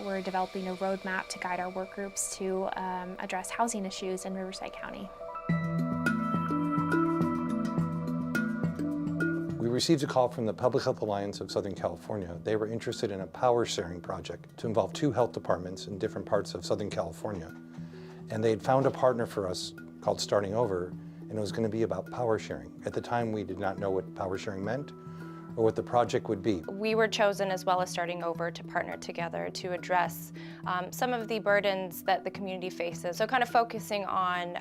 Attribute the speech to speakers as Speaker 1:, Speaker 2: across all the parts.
Speaker 1: We're developing a roadmap to guide our work groups to address housing issues in Riverside County.
Speaker 2: We received a call from the Public Health Alliance of Southern California. They were interested in a power sharing project to involve 2 health departments in different parts of Southern California. And they had found a partner for us called Starting Over, and it was going to be about power sharing. At the time, we did not know what power sharing meant or what the project would be.
Speaker 3: We were chosen, as well as Starting Over, to partner together to address some of the burdens that the community faces. So kind of focusing on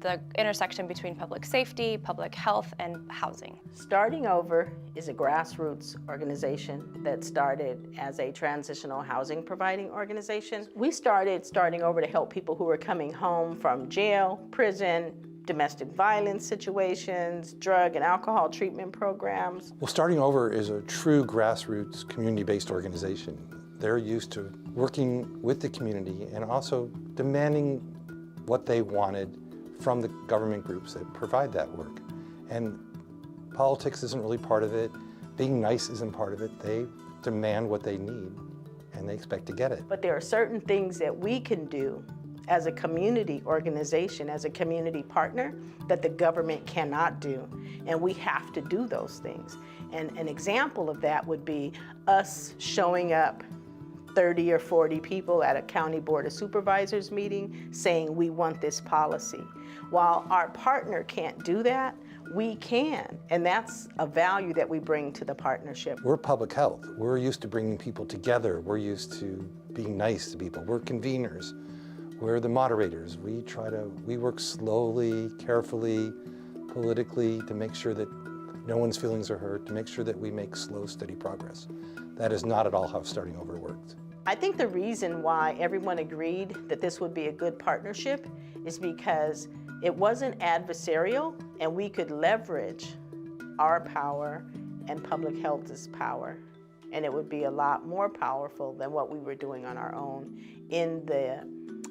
Speaker 3: the intersection between public safety, public health, and housing.
Speaker 4: Starting Over is a grassroots organization that started as a transitional housing providing organization. We started Starting Over to help people who were coming home from jail, prison, domestic violence situations, drug and alcohol treatment programs.
Speaker 2: Well, Starting Over is a true grassroots community-based organization. They're used to working with the community and also demanding what they wanted from the government groups that provide that work. And politics isn't really part of it. Being nice isn't part of it. They demand what they need and they expect to get it.
Speaker 4: But there are certain things that we can do as a community organization, as a community partner, that the government cannot do. And we have to do those things. And an example of that would be us showing up 30 or 40 people at a county board of supervisors meeting saying we want this policy. While our partner can't do that, we can, and that's a value that we bring to the partnership.
Speaker 2: We're public health. We're used to bringing people together. We're used to being nice to people. We're conveners. We're the moderators. We work slowly, carefully, politically to make sure that no one's feelings are hurt, to make sure that we make slow, steady progress. That is not at all how Starting Over worked.
Speaker 4: I think the reason why everyone agreed that this would be a good partnership is because it wasn't adversarial and we could leverage our power and public health's power. And it would be a lot more powerful than what we were doing on our own in the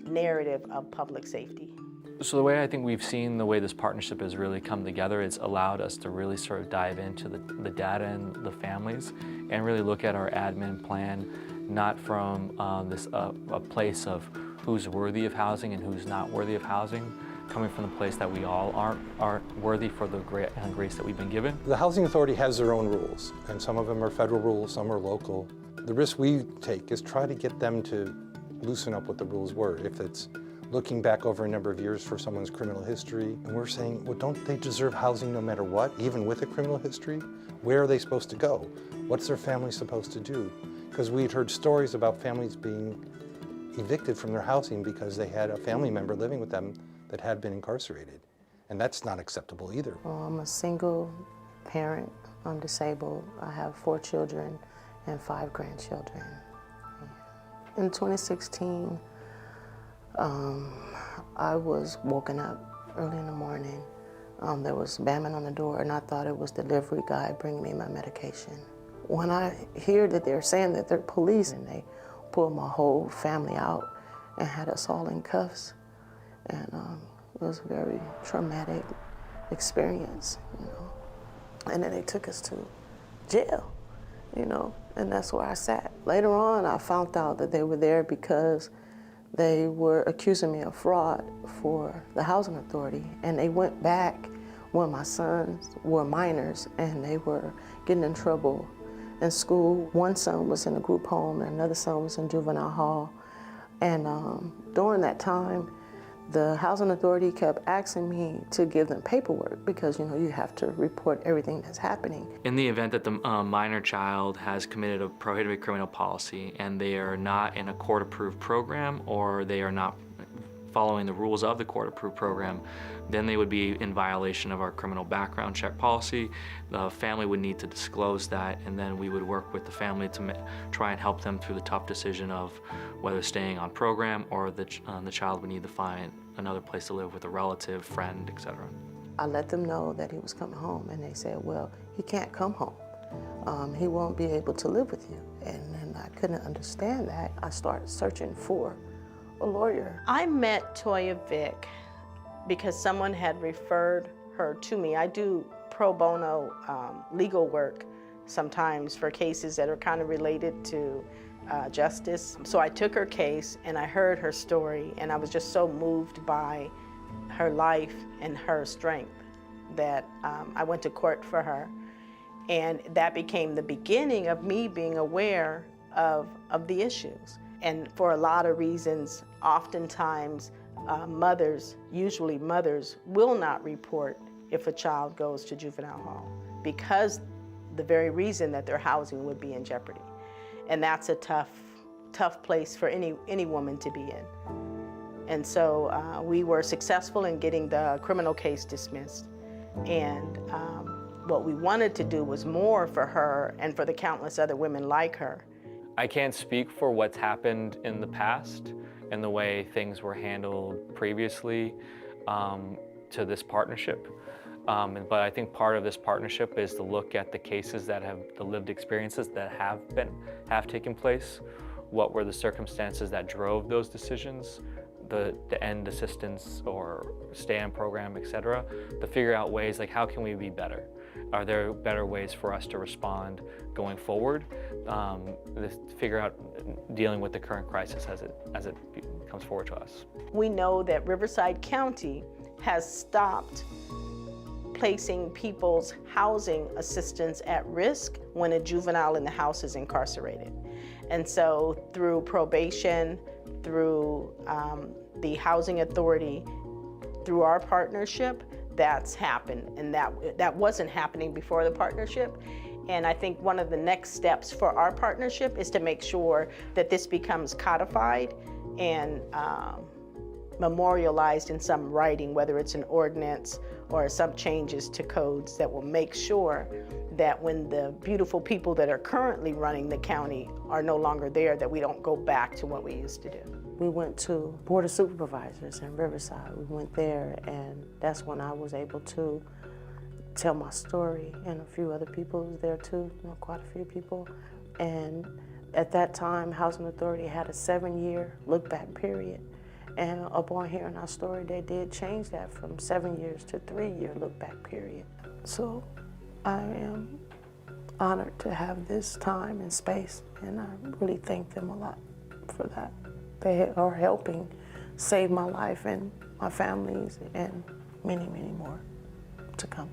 Speaker 4: narrative of public safety.
Speaker 5: So the way I think we've seen the way this partnership has really come together, it's allowed us to really sort of dive into the data and the families and really look at our admin plan, not from a place of who's worthy of housing and who's not worthy of housing, coming from the place that we all aren't worthy for the grace that we've been given.
Speaker 2: The Housing Authority has their own rules, and some of them are federal rules, some are local. The risk we take is try to get them to loosen up what the rules were. If it's looking back over a number of years for someone's criminal history, and we're saying, well, don't they deserve housing no matter what, even with a criminal history? Where are they supposed to go? What's their family supposed to do? Because we'd heard stories about families being evicted from their housing because they had a family member living with them that had been incarcerated. And that's not acceptable either.
Speaker 6: Well, I'm a single parent. I'm disabled. I have 4 children and 5 grandchildren. In 2016, I was woken up early in the morning. There was banging on the door, and I thought it was the delivery guy bringing me my medication. When I hear that they're saying that they're police, and they pulled my whole family out and had us all in cuffs, and it was a very traumatic experience, you know. And then they took us to jail, you know, and that's where I sat. Later on, I found out that they were there because they were accusing me of fraud for the Housing Authority, and they went back when my sons were minors and they were getting in trouble in school. One son was in a group home and another son was in juvenile hall. And during that time, the Housing Authority kept asking me to give them paperwork because, you know, you have to report everything that's happening.
Speaker 5: In the event that the minor child has committed a prohibited criminal policy and they are not in a court-approved program or they are not following the rules of the court-approved program, then they would be in violation of our criminal background check policy. The family would need to disclose that, and then we would work with the family to try and help them through the tough decision of whether staying on program or the child would need to find another place to live with a relative, friend, etc.
Speaker 6: I let them know that he was coming home, and they said, well, he can't come home. He won't be able to live with you. And I couldn't understand that. I started searching for a lawyer.
Speaker 4: I met Toya Vick because someone had referred her to me. I do pro bono legal work sometimes for cases that are kind of related to justice. So I took her case and I heard her story, and I was just so moved by her life and her strength that I went to court for her. And that became the beginning of me being aware of the issues. And for a lot of reasons, oftentimes mothers, usually mothers, will not report if a child goes to juvenile hall because the very reason that their housing would be in jeopardy. And that's a tough place for any woman to be in. And so we were successful in getting the criminal case dismissed. And what we wanted to do was more for her and for the countless other women like her.
Speaker 5: I can't speak for what's happened in the past and the way things were handled previously to this partnership. But I think part of this partnership is to look at the cases that have, the lived experiences that have taken place. What were the circumstances that drove those decisions, the end assistance or stay-in program, et cetera, to figure out ways like how can we be better? Are there better ways for us to respond going forward? To figure out dealing with the current crisis as it comes forward to us.
Speaker 4: We know that Riverside County has stopped placing people's housing assistance at risk when a juvenile in the house is incarcerated. And so through probation, through the housing authority, through our partnership, that's happened. And that wasn't happening before the partnership. And I think one of the next steps for our partnership is to make sure that this becomes codified and memorialized in some writing, whether it's an ordinance or some changes to codes that will make sure that when the beautiful people that are currently running the county are no longer there, that we don't go back to what we used to do.
Speaker 6: We went to Board of Supervisors in Riverside. We went there, and that's when I was able to tell my story, and a few other people was there too, quite a few people. And at that time, Housing Authority had a 7-year look-back period. And upon hearing our story, they did change that from 7 years to 3-year look-back period. So I am honored to have this time and space, and I really thank them a lot for that. They are helping save my life and my family's and many, many more to come.